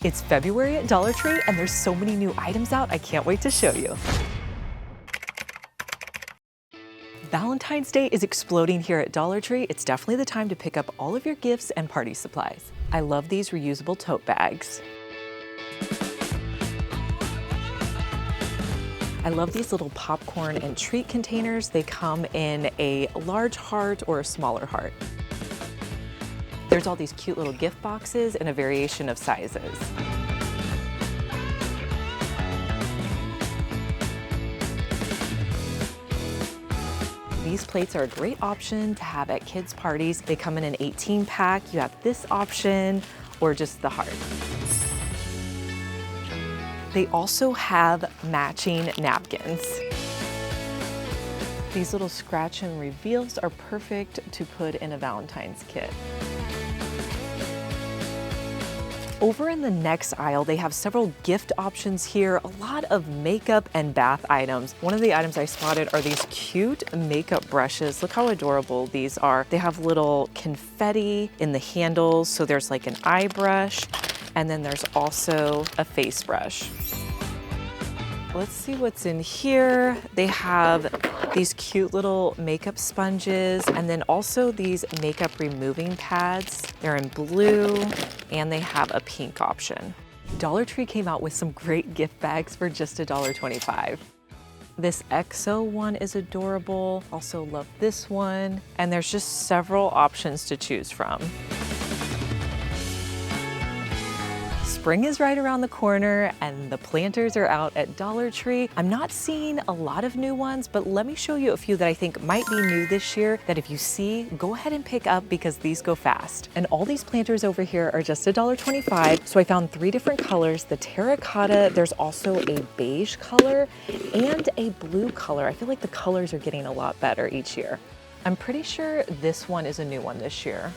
It's February at Dollar Tree and there's so many new items out, I can't wait to show you. Valentine's Day is exploding here at Dollar Tree. It's definitely the time to pick up all of your gifts and party supplies. I love these reusable tote bags. I love these little popcorn and treat containers. They come in a large heart or a smaller heart. There's all these cute little gift boxes in a variation of sizes. These plates are a great option to have at kids' parties. They come in an 18-pack. You have this option or just the heart. They also have matching napkins. These little scratch and reveals are perfect to put in a Valentine's kit. Over in the next aisle, they have several gift options here, a lot of makeup and bath items. One of the items I spotted are these cute makeup brushes. Look how adorable these are. They have little confetti in the handles, so there's like an eye brush, and then there's also a face brush. Let's see what's in here. They have these cute little makeup sponges and then also these makeup removing pads. They're in blue and they have a pink option. Dollar Tree came out with some great gift bags for just $1.25. This EXO one is adorable. Also love this one. And there's just several options to choose from. Spring is right around the corner and the planters are out at Dollar Tree. I'm not seeing a lot of new ones, but let me show you a few that I think might be new this year that if you see, go ahead and pick up because these go fast. And all these planters over here are just $1.25. So I found 3 different colors, the terracotta, there's also a beige color and a blue color. I feel like the colors are getting a lot better each year. I'm pretty sure this one is a new one this year.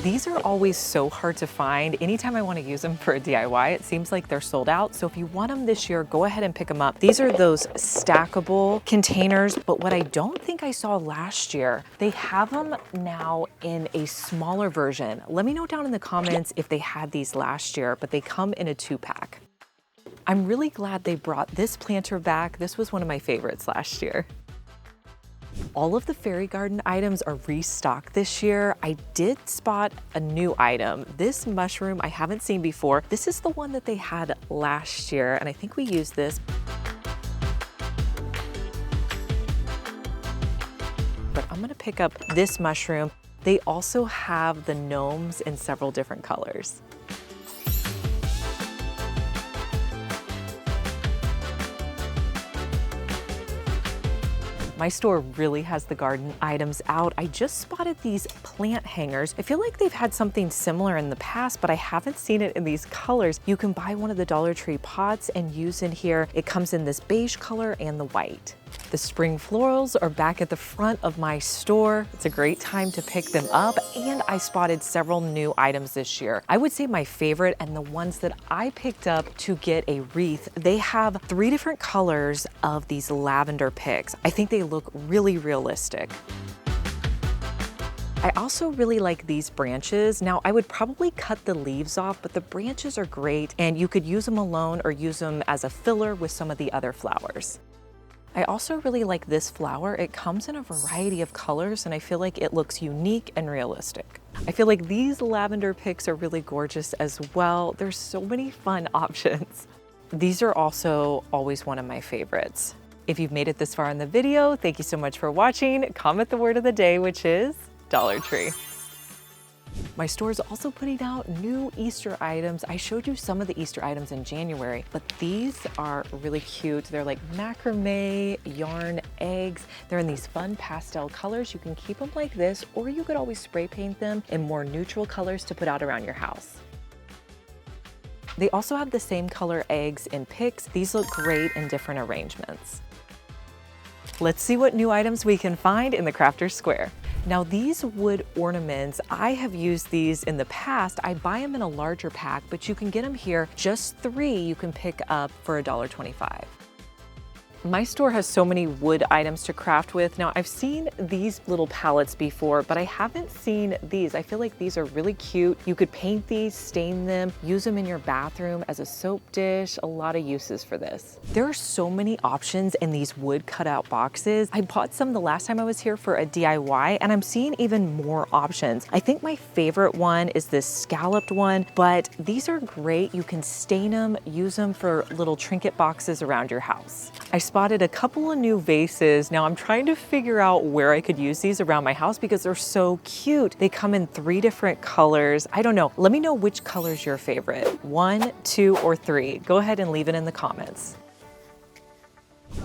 These are always so hard to find. Anytime I want to use them for a DIY, it seems like they're sold out. So if you want them this year, go ahead and pick them up. These are those stackable containers, but what I don't think I saw last year, they have them now in a smaller version. Let me know down in the comments if they had these last year, but they come in a 2-pack. I'm really glad they brought this planter back. This was one of my favorites last year. All of the fairy garden items are restocked this year. I did spot a new item. This mushroom I haven't seen before. This is the one that they had last year, and I think we used this. But I'm gonna pick up this mushroom. They also have the gnomes in several different colors. My store really has the garden items out. I just spotted these plant hangers. I feel like they've had something similar in the past, but I haven't seen it in these colors. You can buy one of the Dollar Tree pots and use in here. It comes in this beige color and the white. The spring florals are back at the front of my store. It's a great time to pick them up, and I spotted several new items this year. I would say my favorite and the ones that I picked up to get a wreath, they have 3 different colors of these lavender picks. I think they look really realistic. I also really like these branches. Now, I would probably cut the leaves off, but the branches are great, and you could use them alone or use them as a filler with some of the other flowers. I also really like this flower. It comes in a variety of colors and I feel like it looks unique and realistic. I feel like these lavender picks are really gorgeous as well. There's so many fun options. These are also always one of my favorites. If you've made it this far in the video, thank you so much for watching. Comment the word of the day, which is Dollar Tree. My store is also putting out new Easter items. I showed you some of the Easter items in January, but these are really cute. They're like macrame, yarn, eggs. They're in these fun pastel colors. You can keep them like this, or you could always spray paint them in more neutral colors to put out around your house. They also have the same color eggs in picks. These look great in different arrangements. Let's see what new items we can find in the Crafters Square. Now these wood ornaments, I have used these in the past. I buy them in a larger pack, but you can get them here. Just 3 you can pick up for $1.25. My store has so many wood items to craft with. Now, I've seen these little palettes before, but I haven't seen these. I feel like these are really cute. You could paint these, stain them, use them in your bathroom as a soap dish. A lot of uses for this. There are so many options in these wood cutout boxes. I bought some the last time I was here for a DIY, and I'm seeing even more options. I think my favorite one is this scalloped one, but these are great. You can stain them, use them for little trinket boxes around your house. I spotted a couple of new vases. Now I'm trying to figure out where I could use these around my house because they're so cute. They come in 3 different colors. I don't know. Let me know which color is your favorite. 1, 2, or 3. Go ahead and leave it in the comments.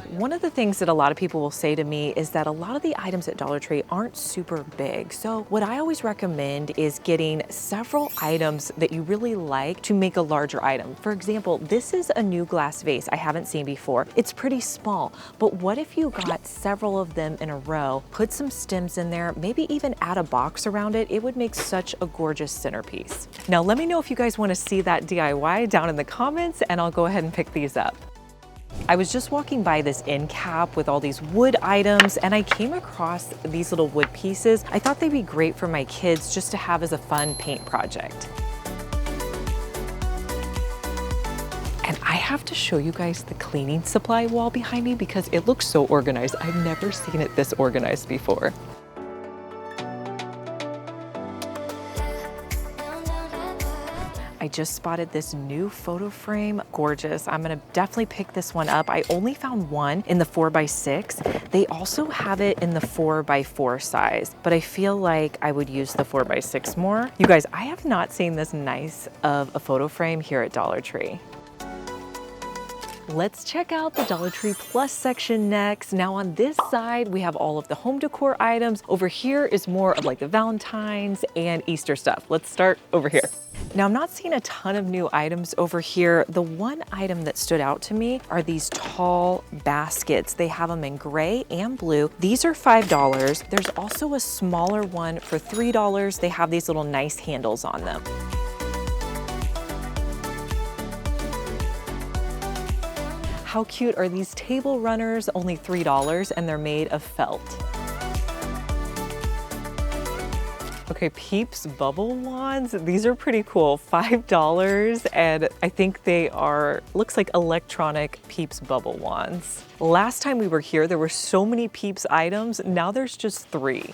One of the things that a lot of people will say to me is that a lot of the items at Dollar Tree aren't super big. So what I always recommend is getting several items that you really like to make a larger item. For example, this is a new glass vase I haven't seen before. It's pretty small, but what if you got several of them in a row, put some stems in there, maybe even add a box around it? It would make such a gorgeous centerpiece. Now let me know if you guys want to see that DIY down in the comments, and I'll go ahead and pick these up. I was just walking by this end cap with all these wood items, and I came across these little wood pieces. I thought they'd be great for my kids just to have as a fun paint project. And I have to show you guys the cleaning supply wall behind me because it looks so organized. I've never seen it this organized before. I just spotted this new photo frame. Gorgeous. I'm gonna definitely pick this one up. I only found one in the 4x6. They also have it in the 4x4 size, but I feel like I would use the 4x6 more. You guys, I have not seen this nice of a photo frame here at Dollar Tree. Let's check out the Dollar Tree Plus section next. Now on this side, we have all of the home decor items. Over here is more of like the Valentine's and Easter stuff. Let's start over here. Now I'm not seeing a ton of new items over here. The one item that stood out to me are these tall baskets. They have them in gray and blue. These are $5. There's also a smaller one for $3. They have these little nice handles on them. How cute are these table runners? Only $3, and they're made of felt. Okay, Peeps bubble wands. These are pretty cool. $5, and I think they are, looks like electronic Peeps bubble wands. Last time we were here, there were so many Peeps items. Now there's just 3.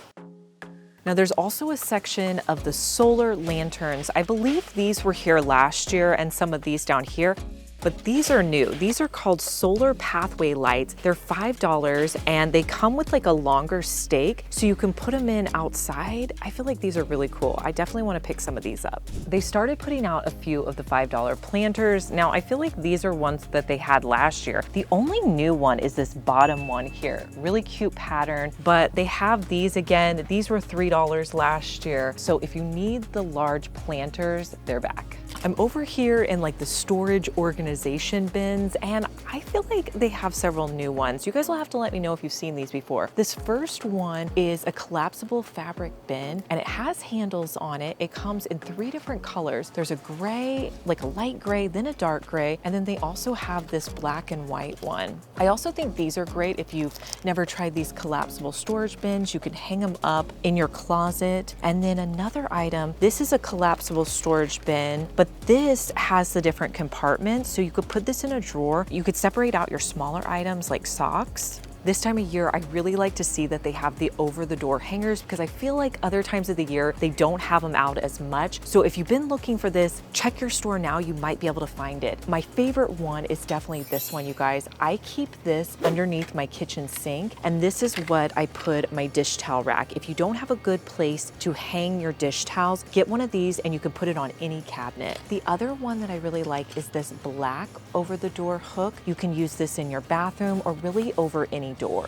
Now there's also a section of the solar lanterns. I believe these were here last year, and some of these down here. But these are new. These are called solar pathway lights. They're $5, and they come with like a longer stake so you can put them in outside. I feel like these are really cool. I definitely want to pick some of these up. They started putting out a few of the $5 planters. Now I feel like these are ones that they had last year. The only new one is this bottom one here. Really cute pattern, but they have these again. These were $3 last year. So if you need the large planters, they're back. I'm over here in like the storage organization bins, and I feel like they have several new ones. You guys will have to let me know if you've seen these before. This first one is a collapsible fabric bin, and it has handles on it. It comes in 3 different colors. There's a gray, like a light gray, then a dark gray, and then they also have this black and white one. I also think these are great if you've never tried these collapsible storage bins. You can hang them up in your closet. And then another item, this is a collapsible storage bin, but this has the different compartments, so you could put this in a drawer. You could separate out your smaller items like socks. This time of year, I really like to see that they have the over-the-door hangers because I feel like other times of the year, they don't have them out as much. So if you've been looking for this, check your store now. You might be able to find it. My favorite one is definitely this one, you guys. I keep this underneath my kitchen sink, and this is what I put my dish towel rack. If you don't have a good place to hang your dish towels, get one of these and you can put it on any cabinet. The other one that I really like is this black over-the-door hook. You can use this in your bathroom or really over any door.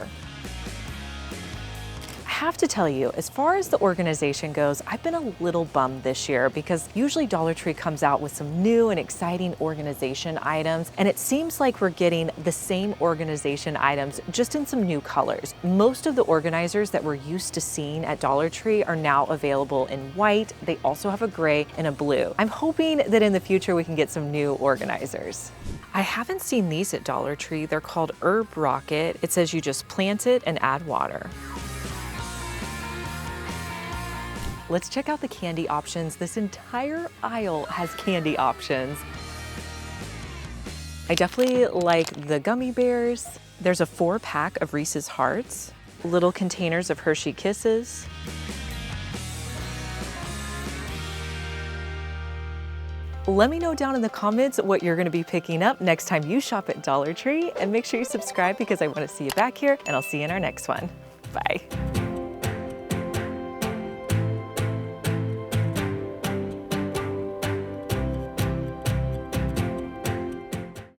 I have to tell you, as far as the organization goes, I've been a little bummed this year because usually Dollar Tree comes out with some new and exciting organization items, and it seems like we're getting the same organization items just in some new colors. Most of the organizers that we're used to seeing at Dollar Tree are now available in white. They also have a gray and a blue. I'm hoping that in the future we can get some new organizers. I haven't seen these at Dollar Tree. They're called Herb Rocket. It says you just plant it and add water. Let's check out the candy options. This entire aisle has candy options. I definitely like the gummy bears. There's a 4-pack of Reese's Hearts, little containers of Hershey Kisses. Let me know down in the comments what you're gonna be picking up next time you shop at Dollar Tree, and make sure you subscribe because I wanna see you back here, and I'll see you in our next one. Bye.